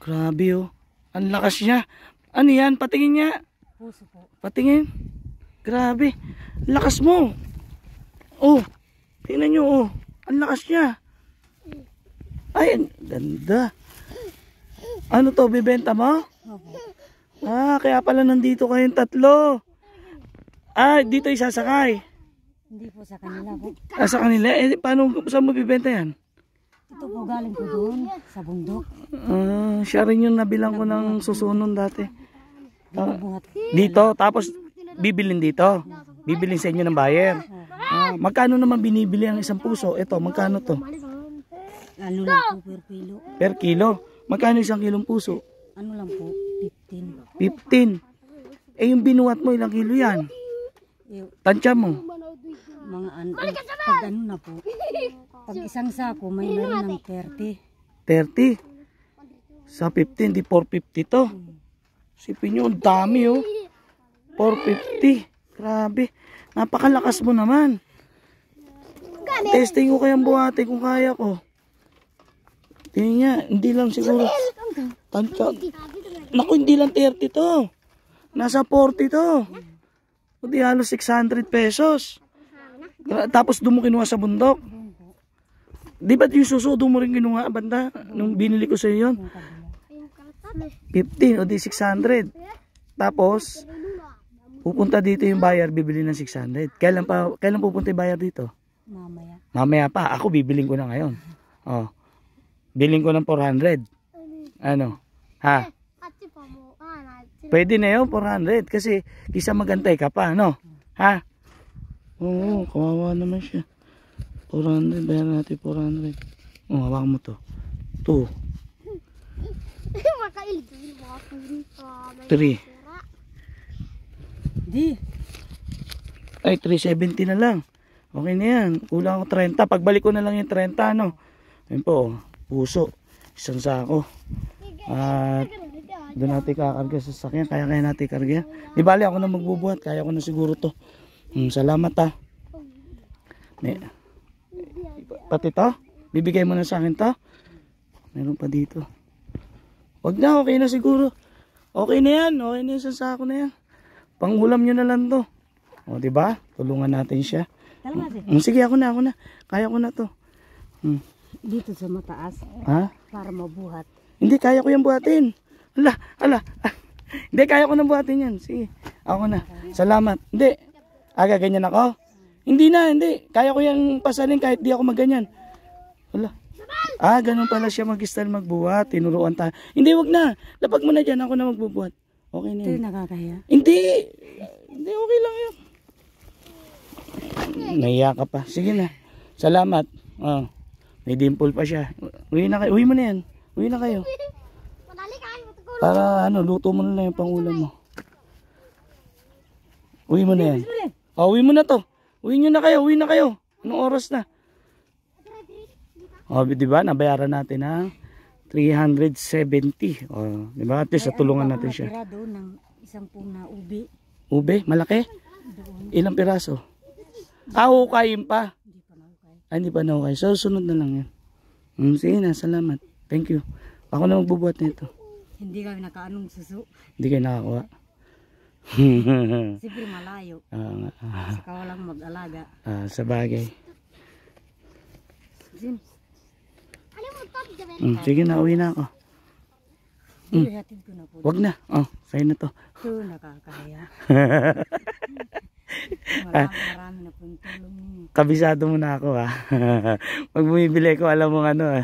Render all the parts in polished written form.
Grabe oh. Ang lakas niya. Ano yan? Patingin niya. Puso po. Patingin. Grabe. Lakas mo. Oh. Tingnan nyo oh. Ang lakas niya. Ay, ang ganda. Ano to? Bibenta mo? Opo. Ah, kaya pala nandito kayong tatlo. Ah, dito isasakay. Hindi po sa kanila po. Ah, sa kanila? Eh, paano, saan mo bibenta yan? Ito po galing ko doon sa bundok. Ah, siya rin yung nabilang ko ng susunon dati. Binubuhat. Dito, tapos bibilin dito. Bibilin sa inyo ng buyer. Ah, magkano naman binibili ang isang puso? Ito, magkano to? Ano lang po per kilo. Per kilo. Magkano isang kilong puso? Ano lang po, 15. 15. Eh, yung binuhat mo, ilang kilo yan? Tansya mo. Mga pag ano na po. Pag isang sako, may meron ng 30. 30. Sa 15, di 450 to. Sipin nyo, ang dami oh. 450. Grabe. Napakalakas mo naman. Testing ko kayang buhati kung kaya ko. Tingnan niya, hindi lang siguro. Tansya. Naku, hindi lang 30 to. Nasa 40 to. O di halos 600 pesos. Tapos doon mo kinuha sa bundok. Di ba yung suso doon mo rin kinuha, banda? Nung binili ko sa iyo yun. 15 o di 600. Tapos, pupunta dito yung buyer, bibili ng 600. Kailan pupunta yung buyer dito? Mamaya. Mamaya pa. Ako bibiling ko na ngayon. Oh. Biling ko ng 400. Ano? Ha? Pwede na yun, 400. Kasi kisa magantay ka pa, no? Ha? Oo, kawawa naman siya. 400, bayaran natin 400. Oh, hawakan mo to. 2. 3. Di. Ay, 370 na lang. Okay na yan. Kulang ako 30. Pagbalik ko na lang yung 30, no? Ayun po, puso. Isang sako. At doon natin kakarga sa sasakyan. Kaya natin karga. Di bali ako na magbubuhat. Kaya ko na siguro to. Salamat ha. Pati to? Bibigay mo na sa akin to? Meron pa dito. Wag na, okay na siguro. Okay na yan. Okay na yung sako na yan. Pangulam nyo na lang to. O, diba? Tulungan natin siya. Sige, ako na. Kaya ko na to. Dito sa mataas. Ha? Para mabuhat. Hindi, kaya ko yung buhatin. Ala. Hindi, kaya ko na buhatin yan. Sige, ako na. Salamat. Hindi. Aga, ganyan ako? Hindi. Kaya ko yung pasalin kahit di ako magganyan. Wala. Ganun pala siya mag-style magbuhat. Tinuruan tayo. Hindi, wag na. Lapag mo na dyan. Ako na magbubuhat. Okay na Ito yan. yung nakakaya. Hindi, okay lang yun. Naiya ka pa. Sige na. Salamat. May dimple pa siya. Uwi na kayo. Uwi mo na yan. Uwi na kayo. Para luto mo na lang yung pangulam mo. Uwi mo na yan. Uwi mo na to. Uwi na kayo. Anong oras na? Diba? Nabayaran natin ng 370. Diba? At least tulungan natin siya. May doon ng isang puna ubi. Ube? Malaki? Doon. Ilang piraso? Hukayin pa. Hindi pa naukay. Hindi pa naukay. So, sunod na lang yan. Sige na, salamat. Thank you. Ako na magbubuhat nito. Hindi kami nakaanong suso. Hindi kayo nakakuha. Siyempre malayo. Saka walang mag-alaga. Sa bagay. Sige na, uwi na ako. Hatid ko na po. Wag na. Sa'yo na to. Ito, nakakaya. Marami na po yung tulong ninyo. Kabisado mo na ako ha. Pag bumibili ko, alam mo ano.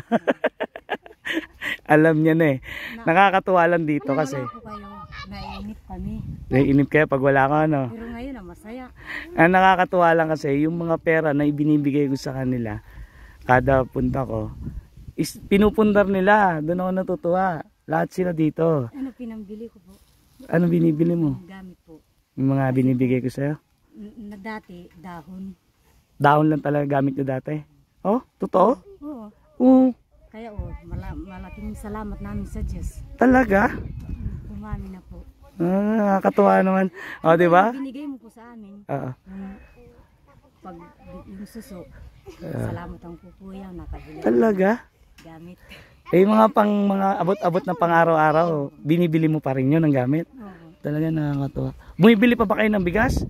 Alam niya na eh. Nakakatuwa lang dito kasi. Wala po kayo. Naiinip kami. Naiinip kayo pag wala ka ano. Pero ngayon na masaya. Nakakatuwa lang kasi yung mga pera na ibinibigay ko sa kanila. Kada punta ko. Pinupundar nila. Doon ako natutuwa. Lahat sila dito. Ano pinambili ko po? Ano binibili mo? Gamit po. Yung mga binibigay ko sa'yo? Na dati, dahon. Dahon lang talaga gamit nyo dati? Oh, totoo? Oo. Oo. Kaya malaking salamat namin sa Diyos. Talaga? Umami na po. Nakakatuwa naman. Diba? Binigay mo po sa amin. Pag yung suso, salamat ang kukuya nakabili. Talaga? Gamit. Eh, mga abot-abot na pang-araw-araw, binibili mo pa rin yun ng gamit. Oo. Talaga nakakatuwa. Bumibili pa ba kayo ng bigas?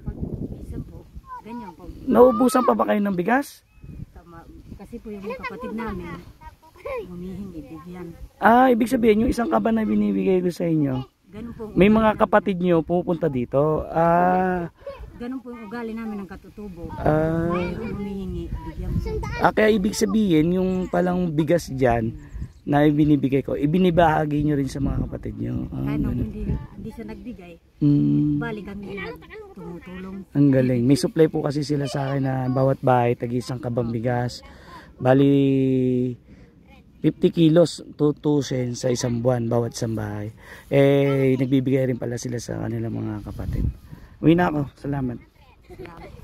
Pag isa po, ganyan po. Nauubusan pa ba kayo ng bigas? Tama. Kasi po yung mga kapatid namin, humihingi, bigyan. Ah, ibig sabihin, yung isang kaban na binibigay ko sa inyo, Ganun po, may mga kapatid nyo pupunta dito. ganun po yung ugali namin ng katutubo. Ah, Mayroong humihingi, bigyan po. kaya ibig sabihin, yung palang bigas dyan na binibigay ko, ibinibahagi nyo rin sa mga kapatid nyo. Kahit nung Ganun. hindi siya nagbigay, bali kami yung tumutulong. Ang galing. May supply po kasi sila sa akin na bawat bahay, tag-isang kabang bigas. Bali, 50 kilos tutusin sa isang buwan bawat isang bahay. Eh, nagbibigay rin pala sila sa kanilang mga kapatid. Uwi na ako. Salamat. Salamat.